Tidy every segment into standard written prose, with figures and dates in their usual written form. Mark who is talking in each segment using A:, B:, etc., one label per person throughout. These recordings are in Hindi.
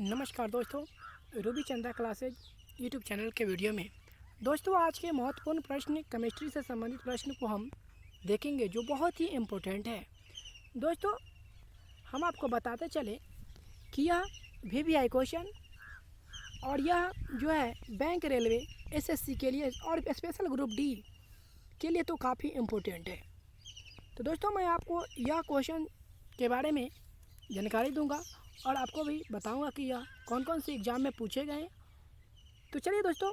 A: नमस्कार दोस्तों, रूबी चंदा क्लासेज यूट्यूब चैनल के वीडियो में दोस्तों आज के महत्वपूर्ण प्रश्न केमिस्ट्री से संबंधित प्रश्न को हम देखेंगे जो बहुत ही इम्पोर्टेंट है। दोस्तों हम आपको बताते चले कि यह वीवीआई क्वेश्चन और यह जो है बैंक रेलवे एसएससी के लिए और स्पेशल ग्रुप डी के लिए तो काफ़ी इम्पोर्टेंट है। तो दोस्तों मैं आपको यह क्वेश्चन के बारे में जानकारी दूंगा और आपको भी बताऊंगा कि यह कौन कौन से एग्ज़ाम में पूछे गए। तो चलिए दोस्तों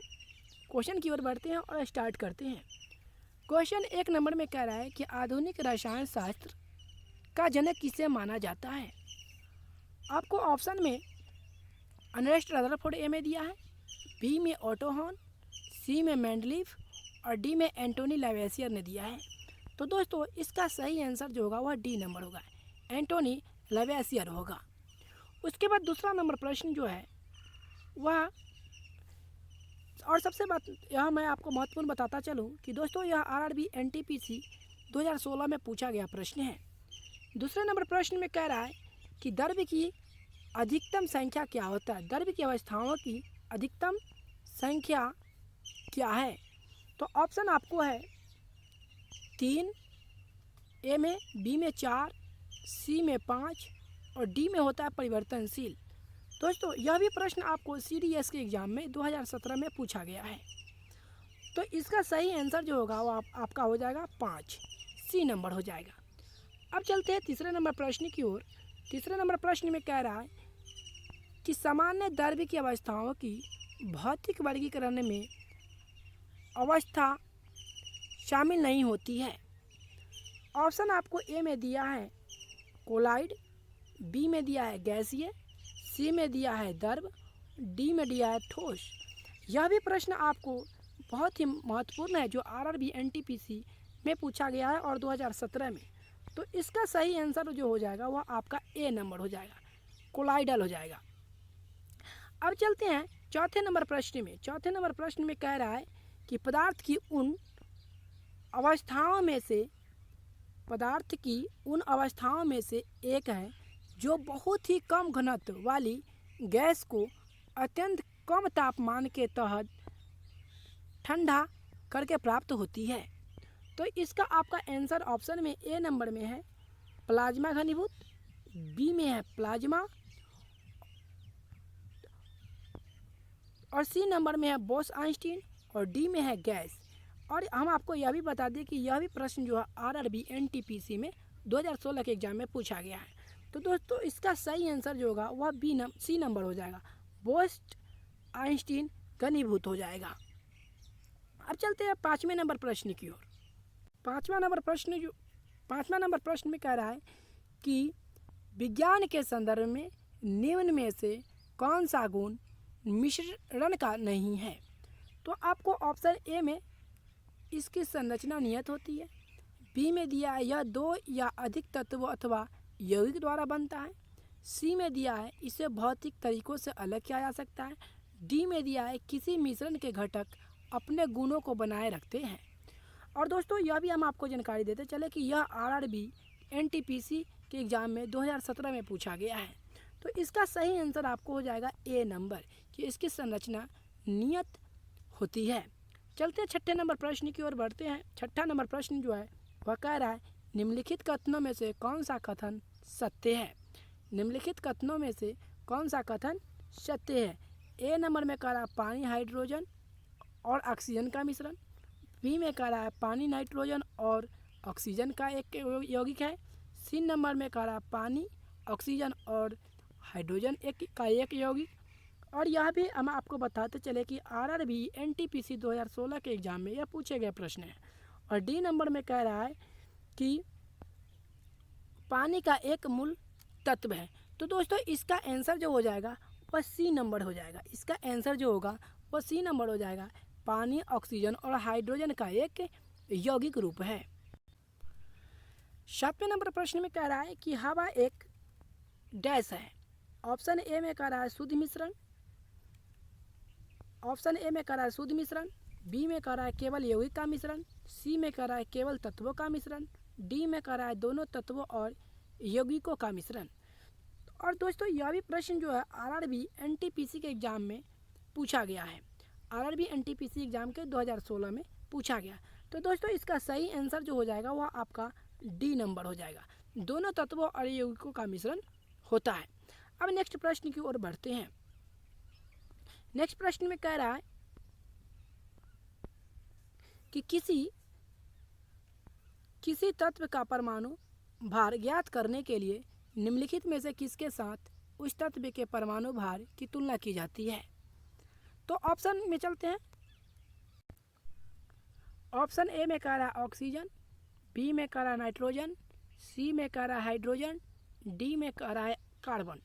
A: क्वेश्चन की ओर बढ़ते हैं और स्टार्ट करते हैं। क्वेश्चन 1 नंबर में कह रहा है कि आधुनिक रसायन शास्त्र का जनक किसे माना जाता है। आपको ऑप्शन में अर्नेस्ट रदरफोर्ड ए में दिया है, बी में ऑटो हॉर्न, सी में मेंडलीफ और डी में एंटोनी लवेसियर ने दिया है। तो दोस्तों इसका सही आंसर जो होगा वह डी नंबर होगा, एंटोनी लवेसियर होगा। उसके बाद दूसरा नंबर प्रश्न जो है वह, और सबसे बात यह मैं आपको महत्वपूर्ण बताता चलूँ कि दोस्तों यह आरआरबी एनटीपीसी 2016 में पूछा गया प्रश्न है। दूसरे नंबर प्रश्न में कह रहा है कि द्रव्य की अधिकतम संख्या क्या होता है, द्रव्य की अवस्थाओं की अधिकतम संख्या क्या है। तो ऑप्शन आपको है 3, ए में, बी में 4, सी में 5 और डी में होता है परिवर्तनशील। दोस्तों यह भी प्रश्न आपको सीडीएस के एग्ज़ाम में 2017 में पूछा गया है। तो इसका सही आंसर जो होगा वो आपका हो जाएगा 5, सी नंबर हो जाएगा। अब चलते हैं तीसरे नंबर प्रश्न की ओर। तीसरे नंबर प्रश्न में कह रहा है कि सामान्य द्रव्य की अवस्थाओं की भौतिक वर्गीकरण में अवस्था शामिल नहीं होती है। ऑप्शन आपको ए में दिया है कोलाइड, बी में दिया है गैसीय, सी में दिया है द्रव, डी में दिया है ठोस। यह भी प्रश्न आपको बहुत ही महत्वपूर्ण है जो आरआरबी एनटीपीसी में पूछा गया है और 2017 में। तो इसका सही आंसर जो हो जाएगा वह आपका ए नंबर हो जाएगा, कोलाइडल हो जाएगा। अब चलते हैं चौथे नंबर प्रश्न में। चौथे नंबर प्रश्न में कह रहा है कि पदार्थ की उन अवस्थाओं में से एक है जो बहुत ही कम घनत्व वाली गैस को अत्यंत कम तापमान के तहत ठंडा करके प्राप्त होती है। तो इसका आपका आंसर ऑप्शन में ए नंबर में है प्लाज्मा घनीभूत, बी में है प्लाज्मा और सी नंबर में है बोस-आइंस्टीन और डी में है गैस। और हम आपको यह भी बता दें कि यह भी प्रश्न जो है आरआरबी एनटीपीसी में 2016 के एग्जाम में पूछा गया है। तो दोस्तों इसका सही आंसर जो होगा वह सी नंबर हो जाएगा, बोस-आइंस्टीन घनीभूत हो जाएगा। अब चलते हैं 5वें नंबर प्रश्न की ओर। 5वां नंबर प्रश्न में कह रहा है कि विज्ञान के संदर्भ में निम्न में से कौन सा गुण मिश्रण का नहीं है। तो आपको ऑप्शन ए में इसकी संरचना नियत होती है, बी में दिया है यह 2 या अधिक तत्वों अथवा यौगिक द्वारा बनता है, सी में दिया है इसे भौतिक तरीकों से अलग किया जा सकता है, डी में दिया है किसी मिश्रण के घटक अपने गुणों को बनाए रखते हैं। और दोस्तों यह भी हम आपको जानकारी देते चले कि यह आरआरबी एनटीपीसी के एग्ज़ाम में 2017 में पूछा गया है। तो इसका सही आंसर आपको हो जाएगा ए नंबर कि इसकी संरचना नियत होती है। चलते हैं छठे नंबर प्रश्न की ओर बढ़ते हैं। छठा नंबर प्रश्न जो है वह कह रहा है निम्नलिखित कथनों में से कौन सा कथन सत्य है। निम्नलिखित कथनों में से कौन सा कथन सत्य है। ए नंबर में कह रहा है पानी हाइड्रोजन और ऑक्सीजन का मिश्रण, बी में कह रहा है पानी नाइट्रोजन और ऑक्सीजन का एक यौगिक है, सी नंबर में कह रहा है पानी ऑक्सीजन और हाइड्रोजन का एक यौगिक। और यह भी हम आपको बताते चले कि आरआरबी एनटीपीसी 2016 के एग्ज़ाम में यह पूछे गए प्रश्न है। और डी नंबर में कह रहा है कि पानी का एक मूल तत्व है। तो दोस्तों इसका आंसर जो हो जाएगा वह सी नंबर हो जाएगा। इसका आंसर जो होगा वह सी नंबर हो जाएगा, पानी ऑक्सीजन और हाइड्रोजन का एक यौगिक रूप है। 7वें नंबर प्रश्न में कह रहा है कि हवा एक डैश है। ऑप्शन ए में कह रहा है शुद्ध मिश्रण, ऑप्शन ए में कह रहा है शुद्ध मिश्रण, बी में कह रहा है केवल यौगिक का मिश्रण, सी में कह रहा है केवल तत्वों का मिश्रण, डी में कह रहा है दोनों तत्वों और यौगिकों का मिश्रण। और दोस्तों यह भी प्रश्न जो है आरआरबी एनटीपीसी के एग्ज़ाम में पूछा गया है। आरआरबी एनटीपीसी एग्ज़ाम के 2016 में पूछा गया। तो दोस्तों इसका सही आंसर जो हो जाएगा वह आपका डी नंबर हो जाएगा। दोनों तत्वों और यौगिकों का मिश्रण होता है। अब नेक्स्ट प्रश्न की ओर बढ़ते हैं। नेक्स्ट प्रश्न में कह रहा है कि किसी तत्व का परमाणु भार ज्ञात करने के लिए निम्नलिखित में से किसके साथ उस तत्व के परमाणु भार की तुलना की जाती है। तो ऑप्शन में चलते हैं। ऑप्शन ए में कह रहा है ऑक्सीजन, बी में कह रहा है नाइट्रोजन, सी में कह रहा है हाइड्रोजन, डी में कह रहा है कार्बन।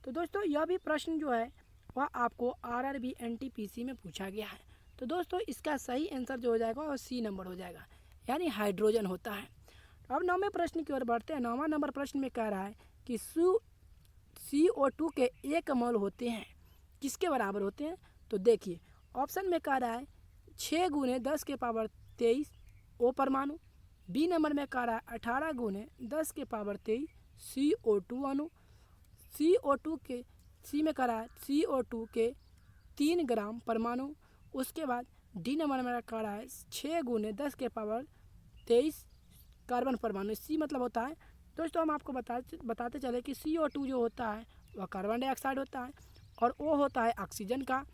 A: तो दोस्तों यह भी प्रश्न जो है वह आपको आरआरबी एनटीपीसी में पूछा गया है। तो दोस्तों इसका सही आंसर जो हो जाएगा वह सी नंबर हो जाएगा, यानी हाइड्रोजन होता है। अब 9वें प्रश्न की ओर बढ़ते हैं। 9वां नंबर प्रश्न में कह रहा है कि CO2 के 1 मोल होते हैं किसके बराबर होते हैं। तो देखिए ऑप्शन में कह रहा है 6 × 10⁻23 O परमाणु, बी नंबर में कह रहा है 18 × 10⁻23 CO2 अणु, CO2 के सी में कह रहा है CO2 के 3 ग्राम परमाणु। उसके बाद डी नंबर में कह रहा है 6 × 10⁻23 कार्बन परमाणु। सी मतलब होता है दोस्तों हम आपको बताते चले कि CO2 जो होता है वह कार्बन डाइऑक्साइड होता है और O होता है ऑक्सीजन का।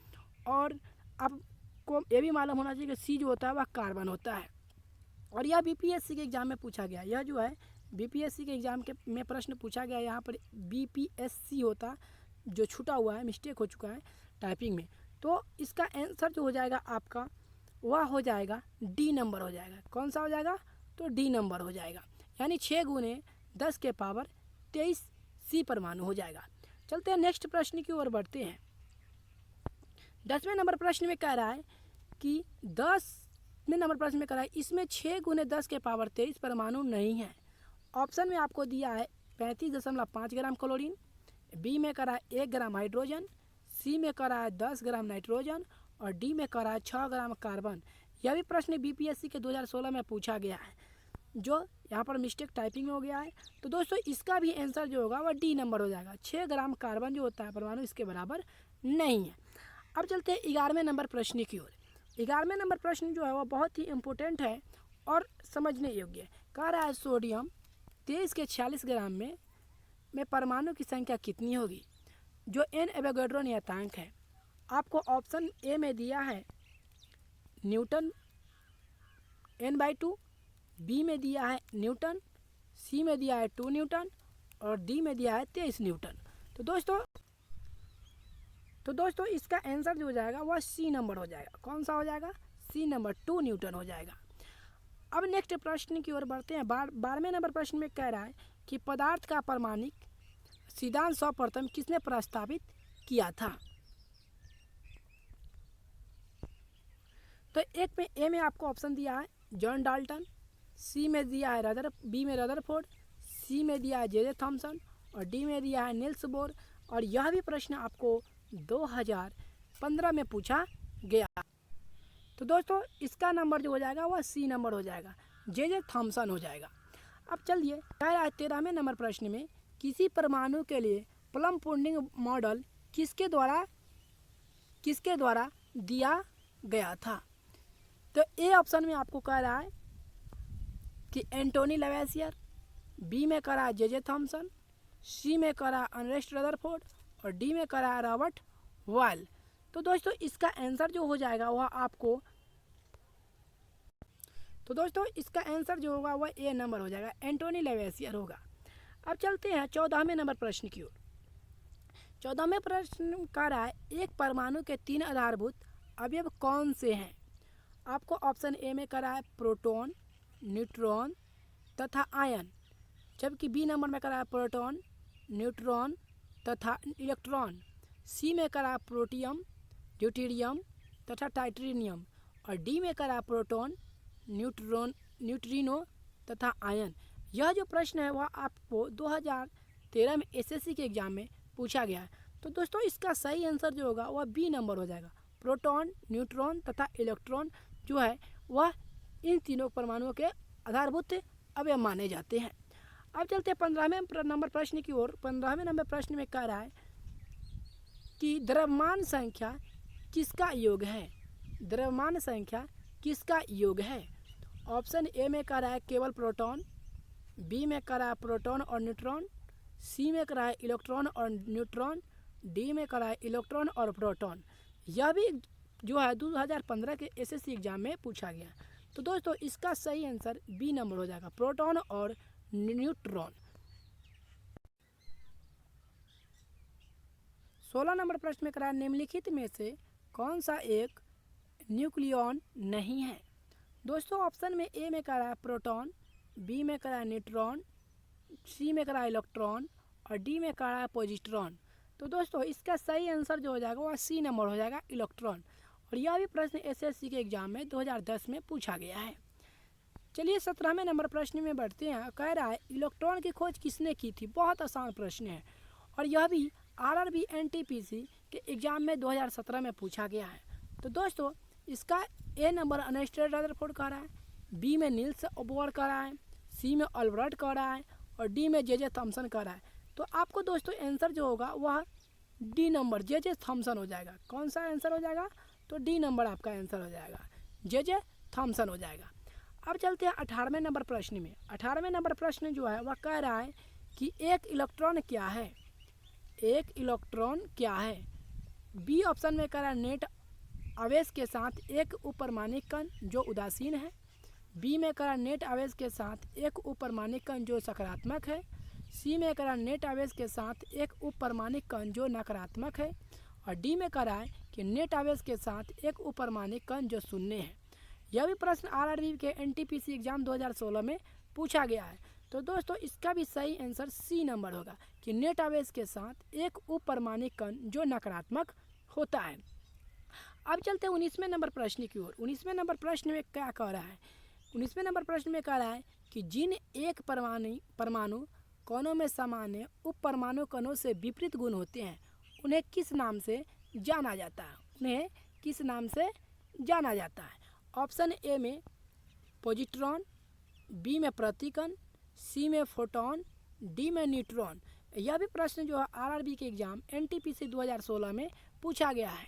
A: और आपको ये भी मालूम होना चाहिए कि सी जो होता है वह कार्बन होता है। और यह बीपीएससी के एग्ज़ाम में पूछा गया। यह जो है बीपीएससी के एग्ज़ाम के में प्रश्न पूछा गया। यहाँ पर बीपीएससी होता जो छूटा हुआ है, मिस्टेक हो चुका है टाइपिंग में। तो इसका आंसर जो हो जाएगा आपका वह हो जाएगा डी नंबर हो जाएगा। कौन सा हो जाएगा। तो डी नंबर हो जाएगा, यानी 6 × 10⁻23 सी परमाणु हो जाएगा। चलते हैं नेक्स्ट प्रश्न की ओर बढ़ते हैं। 10वें नंबर प्रश्न में कह रहा है कि 10वें नंबर प्रश्न में कह रहा है इसमें 6 × 10⁻23 परमाणु नहीं है। ऑप्शन में आपको दिया है 35.5 ग्राम क्लोरीन, बी में कह रहा है 1 ग्राम हाइड्रोजन, सी में कह रहा है 10 ग्राम नाइट्रोजन और डी में कह रहा है 6 ग्राम कार्बन। यह भी प्रश्न बीपीएससी के 2016 में पूछा गया है, जो यहाँ पर मिस्टेक टाइपिंग में हो गया है। तो दोस्तों इसका भी आंसर जो होगा वह डी नंबर हो जाएगा। 6 ग्राम कार्बन जो होता है परमाणु इसके बराबर नहीं है। अब चलते हैं 11वें नंबर प्रश्न की ओर। 11वें नंबर प्रश्न जो है वह बहुत ही इम्पोर्टेंट है और समझने योग्य है। कह रहा है सोडियम 23 के 46 ग्राम में परमाणु की संख्या कितनी होगी, जो एन एवोगैड्रो नियतांक है। आपको ऑप्शन ए में दिया है न्यूटन n/2, बी में दिया है न्यूटन, सी में दिया है 2 न्यूटन और डी में दिया है 23 न्यूटन। तो दोस्तों इसका आंसर जो हो जाएगा वह सी नंबर हो जाएगा। कौन सा हो जाएगा। सी नंबर 2 न्यूटन हो जाएगा। अब नेक्स्ट प्रश्न की ओर बढ़ते हैं। 12वें नंबर प्रश्न में कह रहा है कि पदार्थ का परमाणिक सिद्धांत सर्वप्रथम किसने प्रस्तावित किया था। तो एक में ए में आपको ऑप्शन दिया है जॉन डाल्टन, सी में दिया है बी में रदरफोर्ड, सी में दिया है जे थॉमसन और डी में दिया है नील्स बोर। और यह भी प्रश्न आपको 2015 में पूछा गया। तो दोस्तों इसका नंबर जो हो जाएगा वह सी नंबर हो जाएगा, जे थॉमसन हो जाएगा। अब चलिए कह रहा है 13वें नंबर प्रश्न में किसी परमाणु के लिए प्लम पुडिंग मॉडल किसके द्वारा दिया गया था। तो ए ऑप्शन में आपको कह रहा है कि एंटोनी लवेसियर, बी में कह रहा है जे थॉमसन, सी में कह रहा है अर्नेस्ट रदरफोर्ड और डी में कह रहा है रॉबर्ट बॉयल। तो दोस्तों इसका आंसर जो हो जाएगा वह आपको वह ए नंबर हो जाएगा, एंटोनी लवेसियर होगा। अब चलते हैं 14वें नंबर प्रश्न की ओर। 14वें प्रश्न कह रहा है एक परमाणु के 3 आधारभूत अवयव कौन से हैं। आपको ऑप्शन ए में कह रहा है प्रोटॉन, न्यूट्रॉन तथा आयन, जबकि बी नंबर में कह रहा है प्रोटॉन, न्यूट्रॉन तथा इलेक्ट्रॉन, सी में कह रहा है प्रोटियम, ड्यूटेरियम तथा टाइटेनियम और डी में कह रहा है प्रोटॉन, न्यूट्रिनो तथा आयन। यह जो प्रश्न है वह आपको 2013 में एसएससी के एग्ज़ाम में पूछा गया है। तो दोस्तों इसका सही आंसर जो होगा वह बी नंबर हो जाएगा। प्रोटॉन, न्यूट्रॉन तथा इलेक्ट्रॉन जो है वह इन तीनों परमाणुओं के आधारभूत अवयव माने जाते हैं। अब चलते हैं 15वें नंबर प्रश्न की ओर। 15वें नंबर प्रश्न में कह रहा है कि द्रव्यमान संख्या किसका योग है। द्रव्यमान संख्या किसका योग है। ऑप्शन ए में कह रहा है केवल प्रोटॉन, बी में कह रहा है प्रोटॉन और न्यूट्रॉन, सी में कह रहा है इलेक्ट्रॉन और न्यूट्रॉन, डी में कह रहा है इलेक्ट्रॉन और प्रोटॉन। यह भी जो है 2015 के एसएससी एग्जाम में पूछा गया। तो दोस्तों इसका सही आंसर बी नंबर हो जाएगा, प्रोटॉन और न्यूट्रॉन। 16 नंबर प्रश्न में करा निम्नलिखित में से कौन सा एक न्यूक्लियॉन नहीं है। दोस्तों ऑप्शन में ए में करा है प्रोटॉन, बी में करा है न्यूट्रॉन, सी में करा है इलेक्ट्रॉन और डी में करा है पॉजिट्रॉन। तो दोस्तों इसका सही आंसर जो हो जाएगा वह सी नंबर हो जाएगा, इलेक्ट्रॉन। और यह भी प्रश्न एसएससी के एग्जाम में 2010 में पूछा गया है। चलिए 17वें नंबर प्रश्न में बढ़ते हैं। कह रहा है इलेक्ट्रॉन की खोज किसने की थी। बहुत आसान प्रश्न है और यह भी आरआरबी एनटीपीसी के एग्जाम में 2017 में पूछा गया है। तो दोस्तों इसका ए नंबर अर्नेस्ट रदरफोर्ड कह रहा है, बी में नील्स बोर कह रहा है, सी में अल्बर्ट कह रहा है और डी में जे थॉमसन कह रहा है। तो आपको दोस्तों आंसर जो होगा वह डी नंबर जे थॉमसन हो जाएगा। कौन सा आंसर हो जाएगा, तो डी नंबर आपका आंसर हो जाएगा, जे थॉमसन हो जाएगा। अब चलते हैं 18वें नंबर प्रश्न में। 18वें नंबर प्रश्न जो है वह कह रहा है कि एक इलेक्ट्रॉन क्या है। एक इलेक्ट्रॉन क्या है। बी ऑप्शन में कह रहा है नेट आवेश के साथ एक उपरमाणिक कण जो उदासीन है, बी में कह रहा है नेट आवेश के साथ एक उपरमाणिक कण जो सकारात्मक है, सी में कह रहा है नेट आवेश के साथ एक उपरमाणिक कण जो नकारात्मक है और डी में कह रहा है कि नेट आवेश के साथ एक उपरमाणिक कण जो शून्य है। यह भी प्रश्न आरआरबी के एनटीपीसी एग्जाम 2016 में पूछा गया है। तो दोस्तों इसका भी सही आंसर सी नंबर होगा कि नेट आवेश के साथ एक उपरमाणिक कण जो नकारात्मक होता है। अब चलते हैं 19वें नंबर प्रश्न की ओर। 19वें नंबर प्रश्न में क्या कह रहा है। 19वें नंबर प्रश्न में कह रहा है कि जिन एक परमाणु कणों में सामान्य उप परमाणु कणों से विपरीत गुण होते हैं उन्हें किस नाम से जाना जाता है। उन्हें किस नाम से जाना जाता है। ऑप्शन ए में पॉजिट्रॉन, बी में प्रतिकण, सी में फोटॉन, डी में न्यूट्रॉन। यह भी प्रश्न जो है आरआरबी के एग्जाम एनटीपीसी 2016 में पूछा गया है।